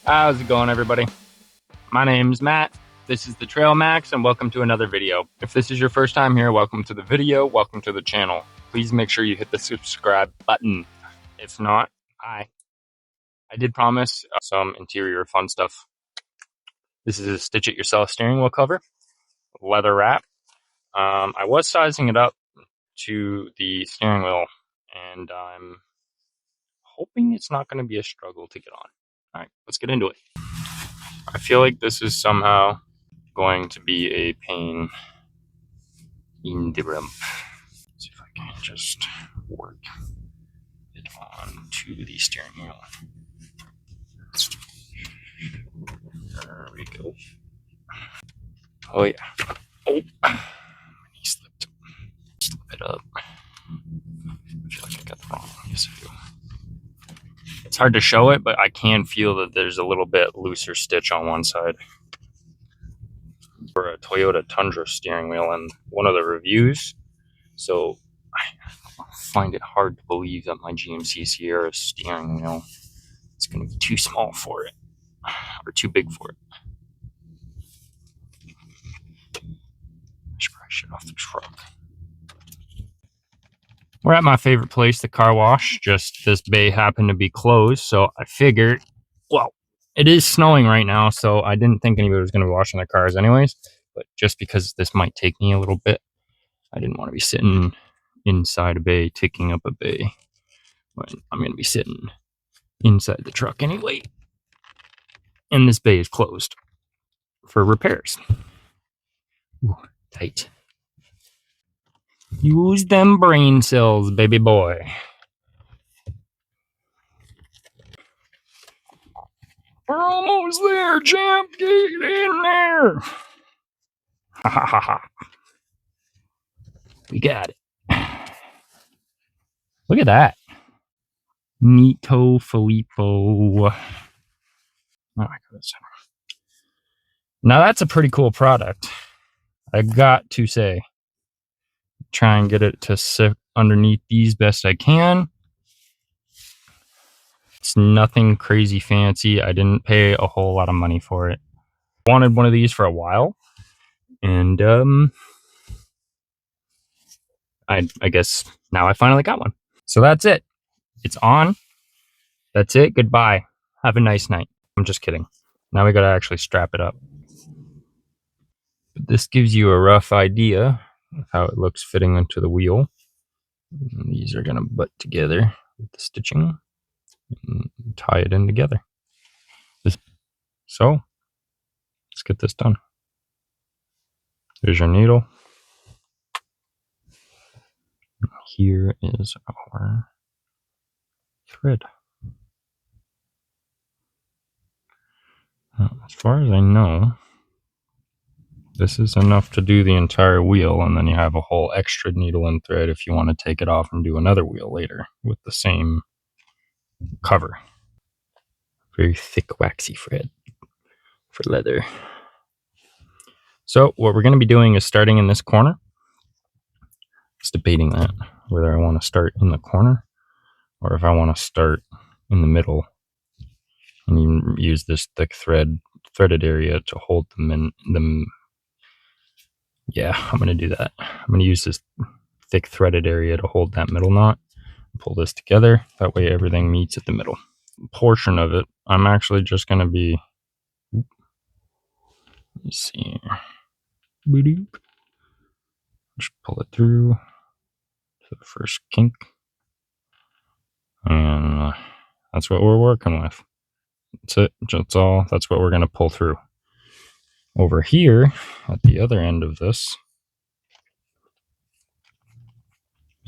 How's it going, everybody? My name's Matt. This is the Trail Max, and welcome to another video. If this is your first time here, welcome to the video, welcome to the channel. Please make sure you hit the subscribe button. If not, hi. I did promise some interior fun stuff. This is a stitch it yourself steering wheel cover, leather wrap. I was sizing it up to the steering wheel, and I'm hoping it's not going to be a struggle to get on. All right, let's get into it. I feel like this is somehow going to be a pain in the rump. Let's see if I can just work it on to the steering wheel. There we go. Oh yeah. Oh, my knee slipped. Slip it up. I feel like I got the wrong one. Yes, I do. It's hard to show it, but I can feel that there's a little bit looser stitch on one side. For a Toyota Tundra steering wheel and one of the reviews, so I find it hard to believe that my GMC Sierra steering wheel is going to be too small for it, or too big for it. I should probably shut off the truck. We're at my favorite place, the car wash. Just this bay happened to be closed, so I figured, well, it is snowing right now, so I didn't think anybody was going to be washing their cars anyways. But just because this might take me a little bit, I didn't want to be sitting inside a bay, taking up a bay, when I'm going to be sitting inside the truck anyway. And this bay is closed for repairs. Ooh, tight. Use them brain cells, baby boy. We're almost there, champ. Get in there. Ha ha ha ha. We got it. Look at that. Nito Filippo. Now that's a pretty cool product. I got to say. Try and get it to sit underneath these best I can. It's nothing crazy fancy. I didn't pay a whole lot of money for it. I wanted one of these for a while, and I guess now I finally got one. So that's it. It's on. That's it. Goodbye. Have a nice night. I'm just kidding. Now we gotta actually strap it up. But this gives you a rough idea of how it looks fitting into the wheel. And these are gonna butt together with the stitching and tie it in together. So let's get this done. There's your needle. Here is our thread. As far as I know, this is enough to do the entire wheel, and then you have a whole extra needle and thread if you want to take it off and do another wheel later with the same cover. Very thick, waxy thread for leather. So what we're going to be doing is starting in this corner. Just debating that, whether I want to start in the corner or if I want to start in the middle and you use this thick threaded area to hold them in. Yeah, I'm going to do that. I'm going to use this thick threaded area to hold that middle knot. Pull this together. That way everything meets at the middle portion of it. I'm actually just going to be, let's see here. Just pull it through to the first kink. And that's what we're working with. That's it. That's all. That's what we're going to pull through. Over here, at the other end of this,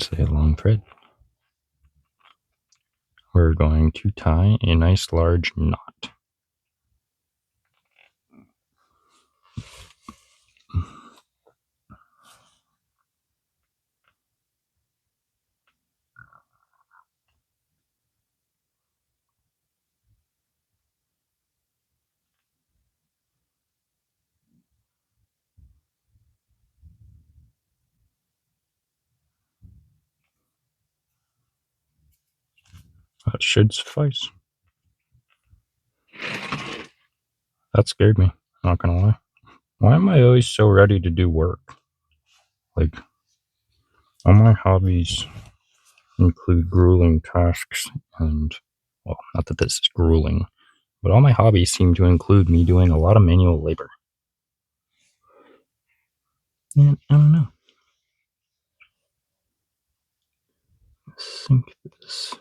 say a long thread. We're going to tie a nice large knot. That should suffice. That scared me, not gonna lie. Why am I always so ready to do work? Like, all my hobbies include grueling tasks and, well, not that this is grueling, but all my hobbies seem to include me doing a lot of manual labor. And I don't know. Sync this. Let's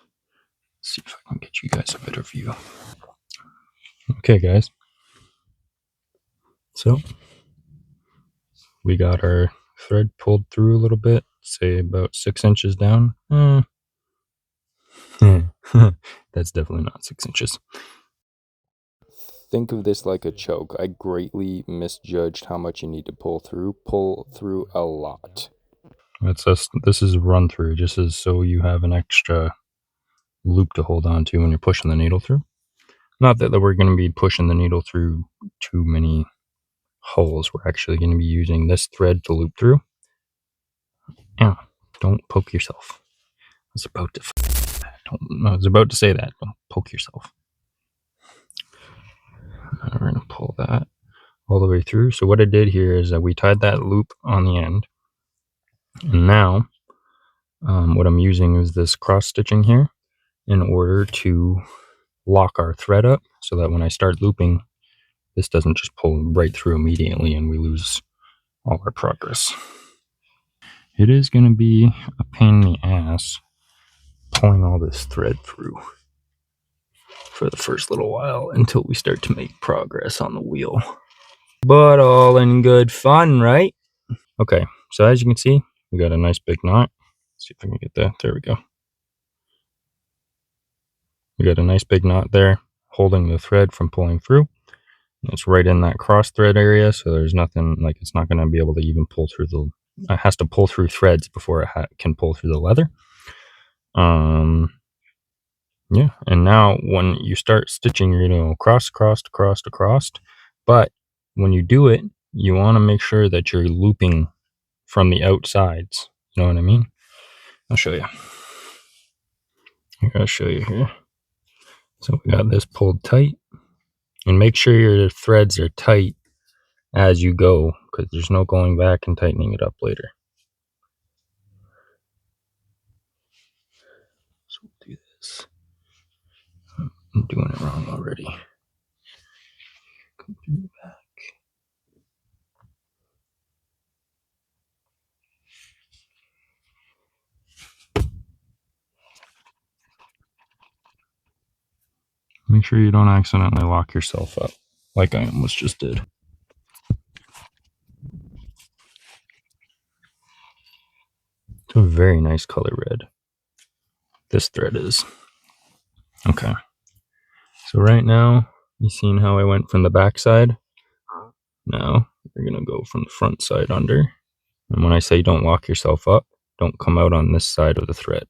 see if I can get you guys a better view. Okay, guys. So, we got our thread pulled through a little bit, say about 6 inches down. That's definitely not 6 inches. Think of this like a choke. I greatly misjudged how much you need to pull through. Pull through a lot. This is run through, just as so you have an extra loop to hold on to when you're pushing the needle through. Not that we're going to be pushing the needle through too many holes. We're actually going to be using this thread to loop through. Ow, don't poke yourself. I was about to say that. Don't poke yourself. Now we're going to pull that all the way through. So what I did here is that we tied that loop on the end. And now what I'm using is this cross stitching here in order to lock our thread up so that when I start looping, this doesn't just pull right through immediately and we lose all our progress. It is going to be a pain in the ass pulling all this thread through for the first little while until we start to make progress on the wheel. But all in good fun, right? Okay, so as you can see, we got a nice big knot. Let's see if I can get that. There we go. We got a nice big knot there holding the thread from pulling through. It's right in that cross thread area, so there's nothing, like, it's not going to be able to even pull through it has to pull through threads before it can pull through the leather. Yeah, and now when you start stitching, you're going to cross, but when you do it, you want to make sure that you're looping from the outsides. You know what I mean? I'll show you. I gotta show you here. So we got this pulled tight, and make sure your threads are tight as you go, because there's no going back and tightening it up later. So we'll do this. I'm doing it wrong already. Come through the back. Make sure you don't accidentally lock yourself up, like I almost just did. It's a very nice color red. This thread is. Okay. So right now, you seen how I went from the back side? Now, you're going to go from the front side under. And when I say don't lock yourself up, don't come out on this side of the thread.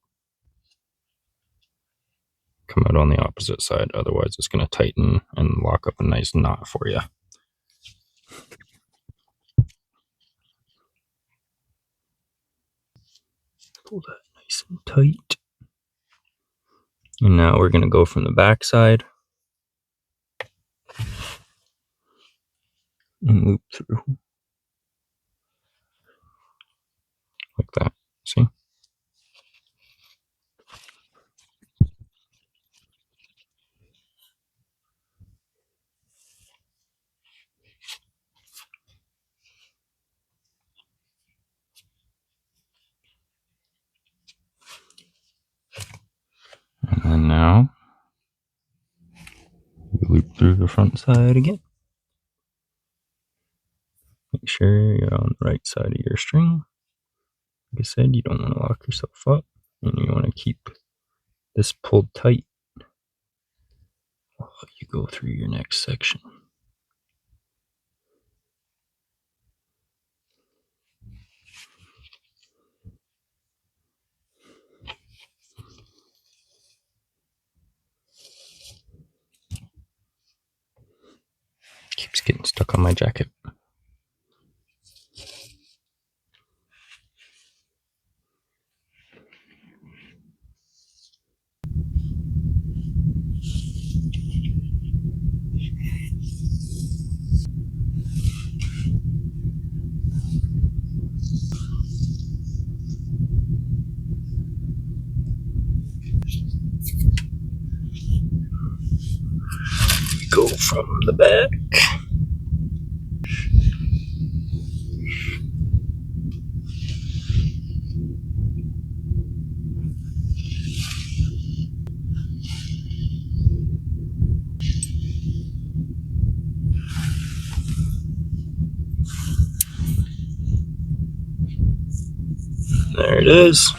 Come out on the opposite side, otherwise it's going to tighten and lock up a nice knot for you. Pull that nice and tight. And now we're going to go from the back side and loop through. Like that. See? And then now, we loop through the front side again. Make sure you're on the right side of your string. Like I said, you don't want to lock yourself up, and you want to keep this pulled tight while you go through your next section. Keeps getting stuck on my jacket. go from the back. There it is.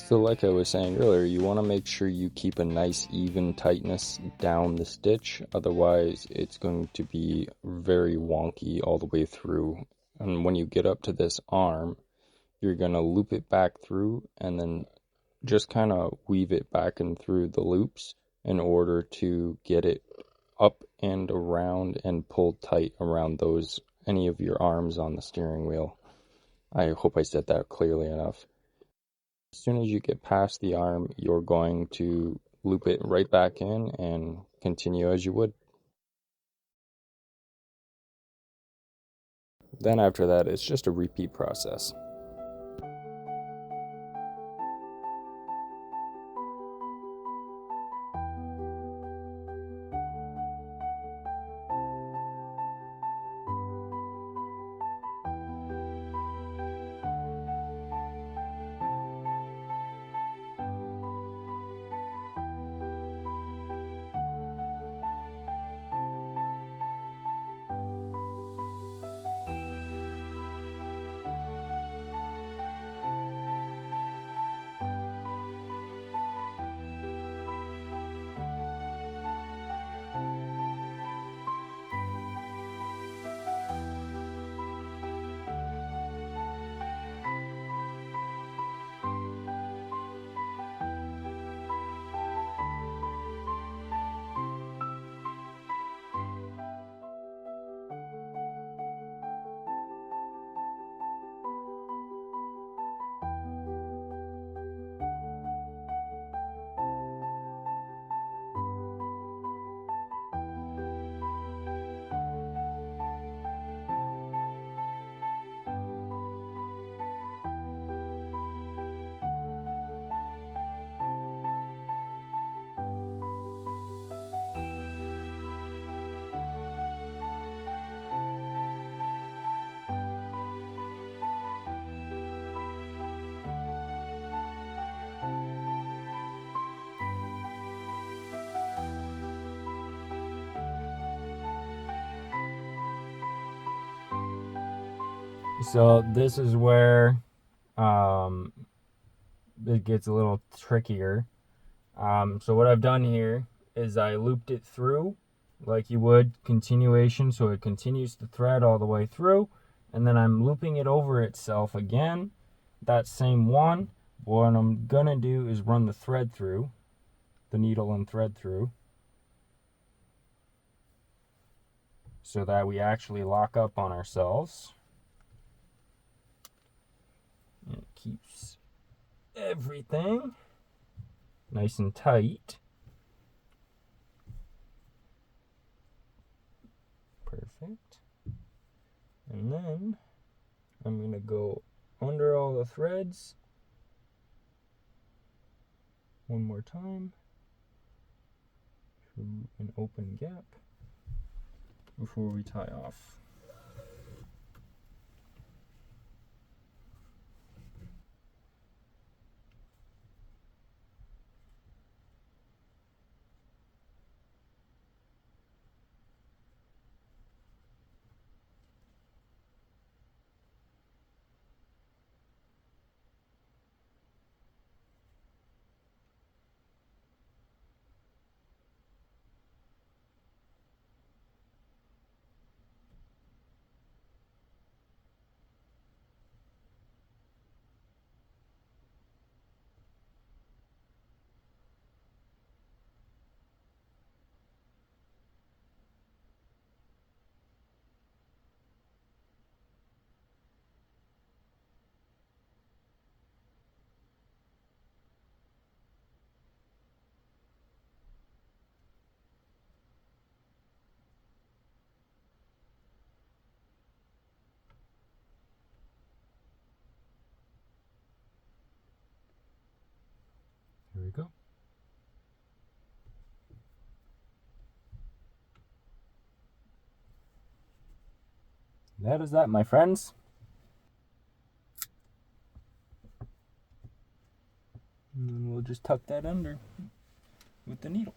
So like I was saying earlier, you want to make sure you keep a nice even tightness down the stitch, otherwise it's going to be very wonky all the way through. And when you get up to this arm, you're going to loop it back through and then just kind of weave it back and through the loops in order to get it up and around and pulled tight around any of your arms on the steering wheel. I hope I said that clearly enough. As soon as you get past the arm, you're going to loop it right back in and continue as you would. Then after that, it's just a repeat process. So this is where it gets a little trickier. So what I've done here is I looped it through like you would continuation, so it continues to thread all the way through, and then I'm looping it over itself again, that same one. What I'm gonna do is run the thread through, the needle and thread through, so that we actually lock up on ourselves. And it keeps everything nice and tight. Perfect. And then I'm going to go under all the threads one more time through an open gap before we tie off. that is that, my friends. And we'll just tuck that under with the needle.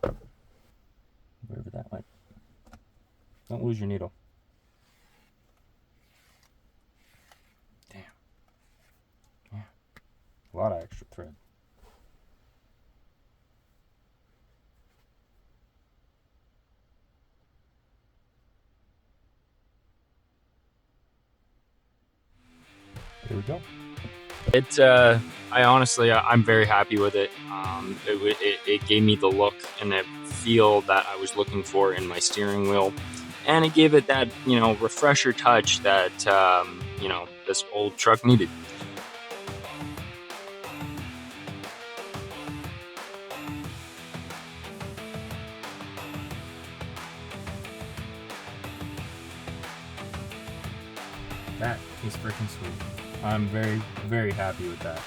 Wherever that went. Don't lose your needle. Damn. Yeah. A lot of extra thread. There we go. It's I'm very happy with it. It gave me the look and the feel that I was looking for in my steering wheel, and it gave it that, you know, refresher touch that you know, this old truck needed. That is freaking sweet. I'm very, very happy with that.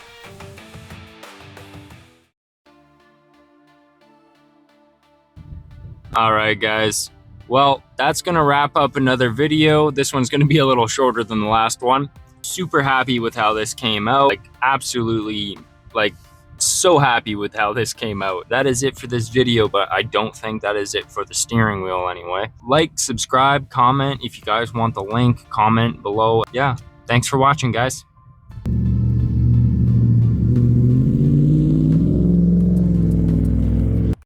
All right, guys. Well, that's going to wrap up another video. This one's going to be a little shorter than the last one. Super happy with how this came out. Like, absolutely, like, so happy with how this came out. That is it for this video, but I don't think that is it for the steering wheel anyway. Like, subscribe, comment. If you guys want the link, comment below. Yeah, thanks for watching, guys.